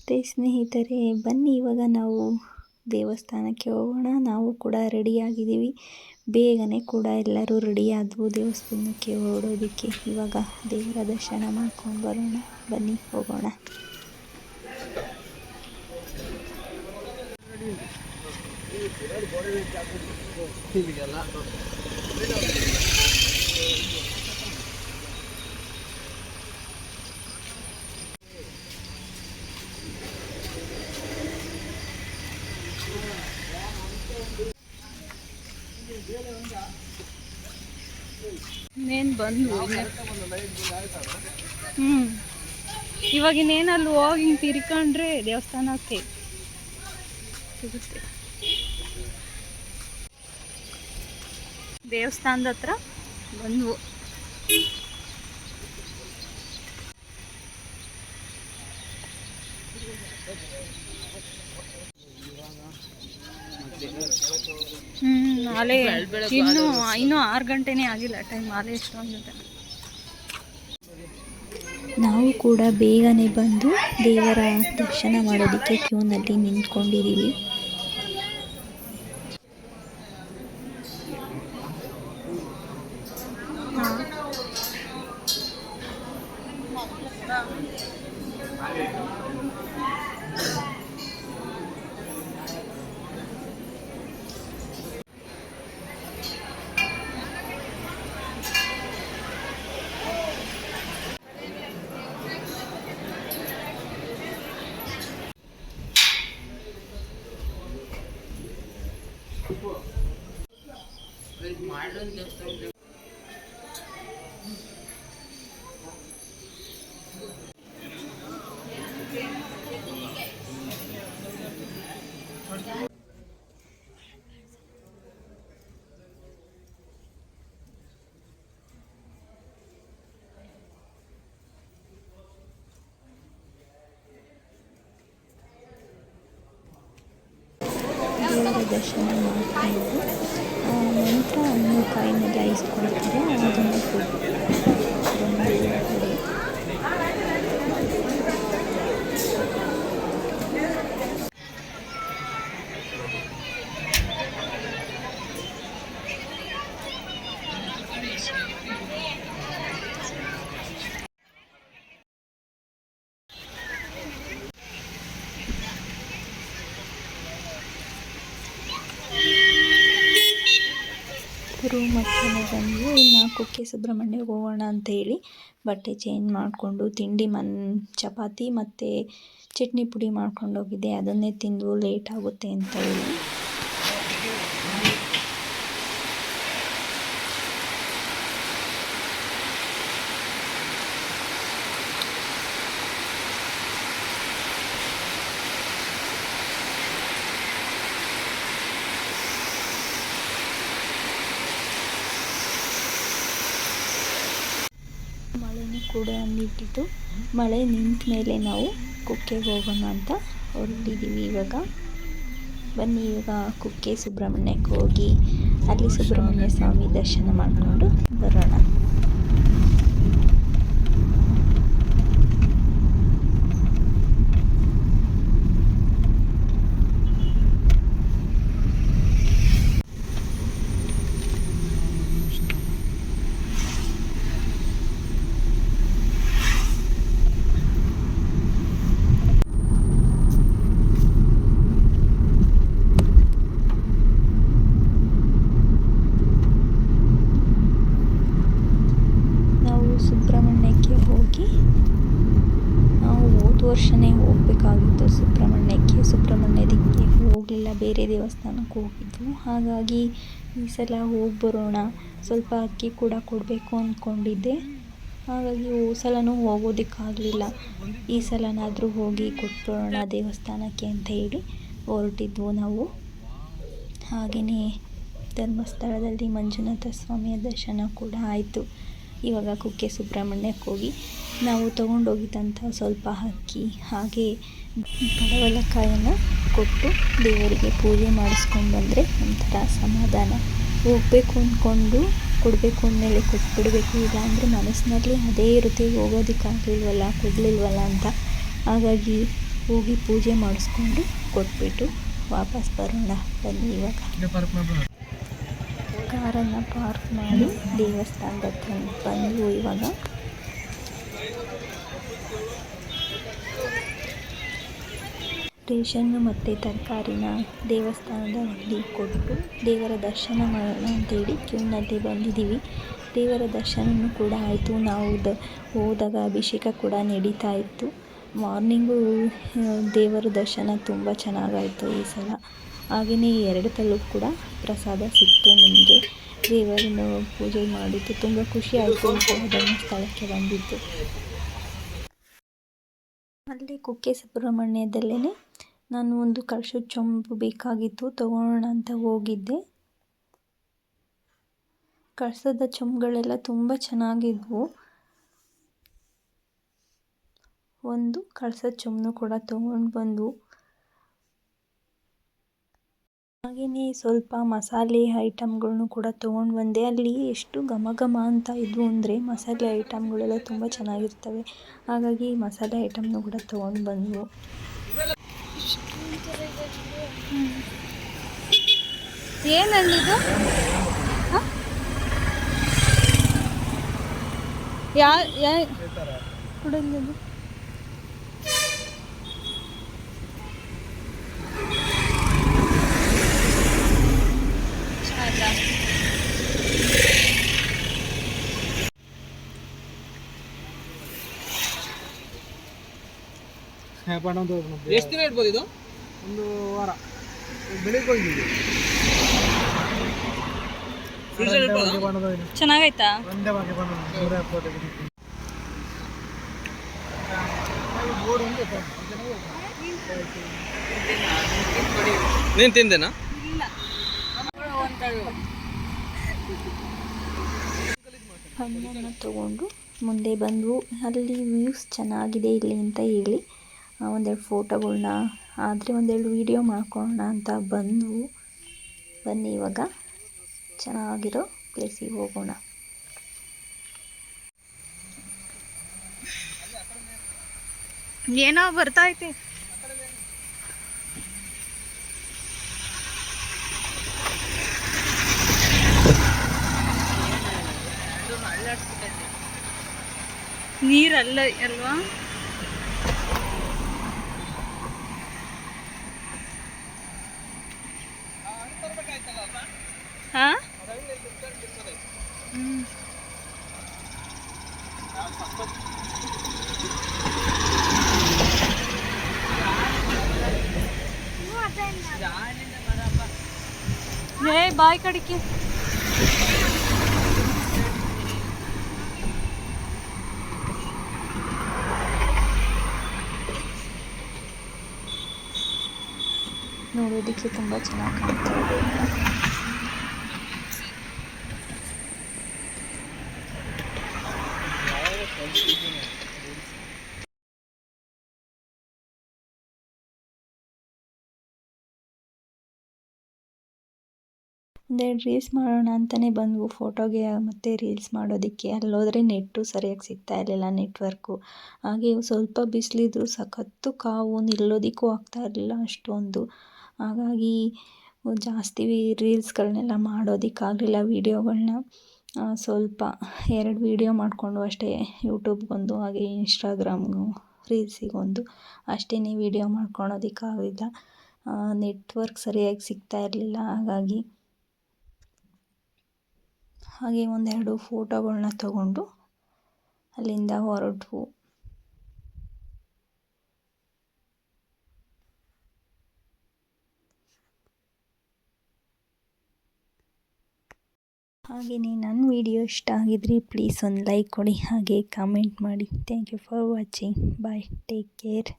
ನಮಸ್ತೆ ಸ್ನೇಹಿತರೆ, ಬನ್ನಿ ಇವಾಗ ನಾವು ದೇವಸ್ಥಾನಕ್ಕೆ ಹೋಗೋಣ. ನಾವು ಕೂಡ ರೆಡಿಯಾಗಿದ್ದೀವಿ. ಬೇಗನೆ ಕೂಡ ಎಲ್ಲರೂ ರೆಡಿಯಾದವು ದೇವಸ್ಥಾನಕ್ಕೆ ಹೊರಡೋದಕ್ಕೆ. ಇವಾಗ ದೇವರ ದರ್ಶನ ಮಾಡ್ಕೊಂಡು ಬರೋಣ. ಬನ್ನಿ ಹೋಗೋಣ. ಇನ್ನೇನು ಬಂದು ಇವಾಗ ಇನ್ನೇನಲ್ಲಿ ಹೋಗಿ ಹಿಂಗೆ ತಿರ್ಕೊಂಡ್ರೆ ದೇವಸ್ಥಾನಕ್ಕೆ ಸಿಗುತ್ತೆ. ದೇವಸ್ಥಾನದ ಹತ್ರ ಬಂದ್ವು. ಅಲೆ ಇನ್ನೂ 6 ಗಂಟೆನೇ ಆಗಿಲ್ಲ ಟೈಮ್. ಅಲೆ ಎಷ್ಟೊಂದು ನಾವು ಕೂಡ ಬೇಗನೆ ಬಂದು ದೇವರ ದರ್ಶನ ಮಾಡೋದಕ್ಕೆ ಕ್ಯೂನಲ್ಲಿ ನಿಂತ್ಕೊಂಡಿದ್ದೀವಿ. ದೇವರ ದರ್ಶನ ಮಾಡಿಕೊಂಡು ನಂತರ ಒಂದು ಕಾಯಿನೆಲ್ಲ ಇಸ್ಕೊಳ್ತಾರೆ. ಅದನ್ನು ರೂಮಕ್ಕೆ ಬಂದು ಇನ್ನು ಕುಕ್ಕೆ ಸುಬ್ರಹ್ಮಣ್ಯಕ್ಕೆ ಹೋಗೋಣ ಅಂತ ಹೇಳಿ ಬಟ್ಟೆ ಚೇಂಜ್ ಮಾಡಿಕೊಂಡು ತಿಂಡಿ ಚಪಾತಿ ಮತ್ತು ಚಟ್ನಿ ಪುಡಿ ಮಾಡ್ಕೊಂಡು ಹೋಗಿದ್ದೆ. ಅದನ್ನೇ ತಿಂದು ಲೇಟ್ ಆಗುತ್ತೆ ಅಂತ ಹೇಳಿ ಮಳೆನೂ ಕೂಡ ನಿಂತಿತ್ತು. ಮಳೆ ನಿಂತ ಮೇಲೆ ನಾವು ಕುಕ್ಕೆಗೆ ಹೋಗೋಣ ಅಂತ ಹೊರಟಿದ್ದೀವಿ. ಇವಾಗ ಬನ್ನಿ ಇವಾಗ ಕುಕ್ಕೆ ಸುಬ್ರಹ್ಮಣ್ಯಕ್ಕೆ ಹೋಗಿ ಅಲ್ಲಿ ಸುಬ್ರಹ್ಮಣ್ಯ ಸ್ವಾಮಿ ದರ್ಶನ ಮಾಡಿಕೊಂಡು ಬರೋಣ. ಸುಬ್ರಹ್ಮಣ್ಯಕ್ಕೆ ಹೋಗಿ ನಾವು ಹೋದ ವರ್ಷನೇ ಹೋಗಬೇಕಾಗಿತ್ತು ಸುಬ್ರಹ್ಮಣ್ಯದಕ್ಕೆ ಹೋಗಲಿಲ್ಲ, ಬೇರೆ ದೇವಸ್ಥಾನಕ್ಕೆ ಹೋಗಿದ್ವು. ಹಾಗಾಗಿ ಈ ಸಲ ಹೋಗಿ ಬರೋಣ. ಸ್ವಲ್ಪ ಅಕ್ಕಿ ಕೂಡ ಕೊಡಬೇಕು ಅಂದ್ಕೊಂಡಿದ್ದೆ. ಹಾಗಾಗಿ ಸಲನೂ ಹೋಗೋದಕ್ಕಾಗಲಿಲ್ಲ. ಈ ಸಲನಾದರೂ ಹೋಗಿ ಕೊಟ್ಬರೋಣ ದೇವಸ್ಥಾನಕ್ಕೆ ಅಂತ ಹೇಳಿ ಹೊರಟಿದ್ವು ನಾವು. ಹಾಗೆಯೇ ಧರ್ಮಸ್ಥಳದಲ್ಲಿ ಮಂಜುನಾಥ ಸ್ವಾಮಿಯ ದರ್ಶನ ಕೂಡ ಆಯಿತು. ಇವಾಗ ಕುಕ್ಕೆ ಸುಬ್ರಹ್ಮಣ್ಯಕ್ಕೆ ಹೋಗಿ ನಾವು ತೊಗೊಂಡೋಗಿದ್ದಂಥ ಸ್ವಲ್ಪ ಅಕ್ಕಿ ಹಾಗೆ ಪಡವಲಕಾಯನ್ನು ಕೊಟ್ಟು ದೇವರಿಗೆ ಪೂಜೆ ಮಾಡಿಸ್ಕೊಂಡು ಬಂದರೆ ಒಂಥರ ಸಮಾಧಾನ. ಹೋಗಬೇಕು ಅಂದ್ಕೊಂಡು ಕೊಡಬೇಕು ಅಂದಮೇಲೆ ಕೊಟ್ಬಿಡಬೇಕು, ಇಲ್ಲ ಅಂದರೆ ಮನಸ್ಸಿನಲ್ಲಿ ಅದೇ ಇರುತ್ತೆ ಹೋಗೋದಕ್ಕಾಗಲಿಲ್ವಲ್ಲ ಕೊಡಲಿಲ್ವಲ್ಲ ಅಂತ. ಹಾಗಾಗಿ ಹೋಗಿ ಪೂಜೆ ಮಾಡಿಸ್ಕೊಂಡು ಕೊಟ್ಬಿಟ್ಟು ವಾಪಸ್ ಬರೋಣ ಬನ್ನಿ. ಇವಾಗ ಕಾರನ್ನು ಪಾರ್ಕ್ ಮಾಡಿ ದೇವಸ್ಥಾನದ ಹತ್ರ ಬಂದು ಇವಾಗ ರೇಷನ್ನು ಮತ್ತು ತರಕಾರಿನ ದೇವಸ್ಥಾನದಲ್ಲಿ ಕೊಟ್ಟು ದೇವರ ದರ್ಶನ ಮಾಡೋಣ ಅಂತೇಳಿ ಕ್ಯೂನಲ್ಲಿ ಬಂದಿದ್ದೀವಿ. ದೇವರ ದರ್ಶನವೂ ಕೂಡ ಆಯಿತು. ನಾವು ಹೋದಾಗ ಅಭಿಷೇಕ ಕೂಡ ನಡೀತಾ ಇತ್ತು. ಮಾರ್ನಿಂಗು ದೇವರ ದರ್ಶನ ತುಂಬ ಚೆನ್ನಾಗಾಯಿತು ಈ ಸಲ. ಹಾಗೆಯೇ 2 ಕಲ್ಲು ಕೂಡ ಪ್ರಸಾದ ಸಿಕ್ತು. ನಿಮಗೆ ದೇವರನ್ನು ಪೂಜೆ ಮಾಡಿದ್ದು ತುಂಬ ಖುಷಿ ಆಯಿತು. ಧರ್ಮಸ್ಥಳಕ್ಕೆ ಬಂದಿದ್ದು ಅಲ್ಲಿ ಕುಕ್ಕೆ ಸುಬ್ರಹ್ಮಣ್ಯದಲ್ಲೇ ನಾನು ಒಂದು ಕಳಶದ ಚೊಂಬು ಬೇಕಾಗಿತ್ತು, ತಗೊಳ್ಳೋಣ ಅಂತ ಹೋಗಿದ್ದೆ. ಕಳಸದ ಚೊಂಬುಗಳೆಲ್ಲ ತುಂಬ ಚೆನ್ನಾಗಿದ್ವು. ಒಂದು ಕಳಸದ ಚೊಂಬು ಕೂಡ ತೊಗೊಂಡು ಬಂದು, ಹಾಗೆಯೇ ಸ್ವಲ್ಪ ಮಸಾಲೆ ಐಟಮ್ಗಳನ್ನು ಕೂಡ ತೊಗೊಂಡು ಬಂದೆ. ಅಲ್ಲಿ ಎಷ್ಟು ಘಮ ಘಮ ಅಂತ ಇದ್ವು ಅಂದರೆ ಮಸಾಲೆ ಐಟಮ್ಗಳೆಲ್ಲ ತುಂಬ ಚೆನ್ನಾಗಿರ್ತವೆ. ಹಾಗಾಗಿ ಮಸಾಲೆ ಐಟಮ್ನು ಕೂಡ ತೊಗೊಂಡು ಬಂದ್ವು. ಏನಂದಿದ್ದು ಕುಡಿಯೋದು ಎಷ್ಟು ದಿನ ಇಡ್ಬೋದು ಇದು? 1 ವಾರ. ಬೆಳಿಗ್ಗೆ ಹೋಗಿದ್ದೀವಿ. ಚೆನ್ನಾಗೈತಾ? ನೀನು ತಿಂದೇನಾ? ಹಣ್ಣನ್ನು ತಗೊಂಡು ಮುಂದೆ ಬಂದವು. ಅಲ್ಲಿ ವ್ಯೂಸ್ ಚೆನ್ನಾಗಿದೆ ಇಲ್ಲಿ ಅಂತ ಹೇಳಿ ಒಂದೆರಡು ಫೋಟೋಗಳ್ನ ಆದರೆ ಒಂದೆರಡು ವೀಡಿಯೋ ಮಾಡ್ಕೊಳ್ಳೋಣ ಅಂತ ಬಂದವು. ಬನ್ನಿ ಇವಾಗ ಚೆನ್ನಾಗಿರೋ ಪ್ಲೇಸಿಗೆ ಹೋಗೋಣ. ಏನೋ ಬರ್ತೈತೆ. ನೀರಲ್ಲ ಅಲ್ವಾ? ಹಾಂ ಬಾಯ್ ಕಡಿಕೆ ನೋಡೋದಕ್ಕೆ ತುಂಬ ಚೆನ್ನಾಗಿ ಕಾಣ್ತಾ ಇದೆ. ಒಂದೆರಡು ರೀಲ್ಸ್ ಮಾಡೋಣ ಅಂತಲೇ ಬಂದವು ಫೋಟೋಗೆ ಮತ್ತು ರೀಲ್ಸ್ ಮಾಡೋದಕ್ಕೆ. ಅಲ್ಲೋದ್ರೆ ನೆಟ್ಟು ಸರಿಯಾಗಿ ಸಿಗ್ತಾ ಇರಲಿಲ್ಲ, ನೆಟ್ವರ್ಕು. ಹಾಗೆ ಸ್ವಲ್ಪ ಬಿಸಿಲಿದ್ರು ಸಖತ್ತು ಕಾವು, ನಿಲ್ಲೋದಕ್ಕೂ ಆಗ್ತಾ ಇರಲಿಲ್ಲ ಅಷ್ಟೊಂದು. ಹಾಗಾಗಿ ಜಾಸ್ತಿ ರೀಲ್ಸ್ಗಳನ್ನೆಲ್ಲ ಮಾಡೋದಕ್ಕಾಗಲಿಲ್ಲ, ವೀಡಿಯೋಗಳನ್ನ. ಸ್ವಲ್ಪ 2 ವೀಡಿಯೋ ಮಾಡಿಕೊಂಡು ಅಷ್ಟೇ, ಯೂಟ್ಯೂಬ್ಗೊಂದು ಹಾಗೆ ಇನ್ಸ್ಟಾಗ್ರಾಮ್ಗೂ ರೀಲ್ಸಿಗೊಂದು ಅಷ್ಟೇ ವೀಡಿಯೋ ಮಾಡ್ಕೊಳೋದಕ್ಕಾಗಲಿಲ್ಲ. ನೆಟ್ವರ್ಕ್ ಸರಿಯಾಗಿ ಸಿಗ್ತಾ ಇರಲಿಲ್ಲ. ಹಾಗೆ ಒಂದೆರಡು ಫೋಟೋಗಳ್ನ ತಗೊಂಡು ಅಲ್ಲಿಂದ ಹೊರಟ್ವು. ಹಾಗೆಯೇ ನನ್ನ ವಿಡಿಯೋ ಇಷ್ಟ ಆಗಿದ್ರೆ ಪ್ಲೀಸ್ ಒಂದು ಲೈಕ್ ಕೊಡಿ, ಹಾಗೆ ಕಾಮೆಂಟ್ ಮಾಡಿ. Thank you for watching. Bye, take care.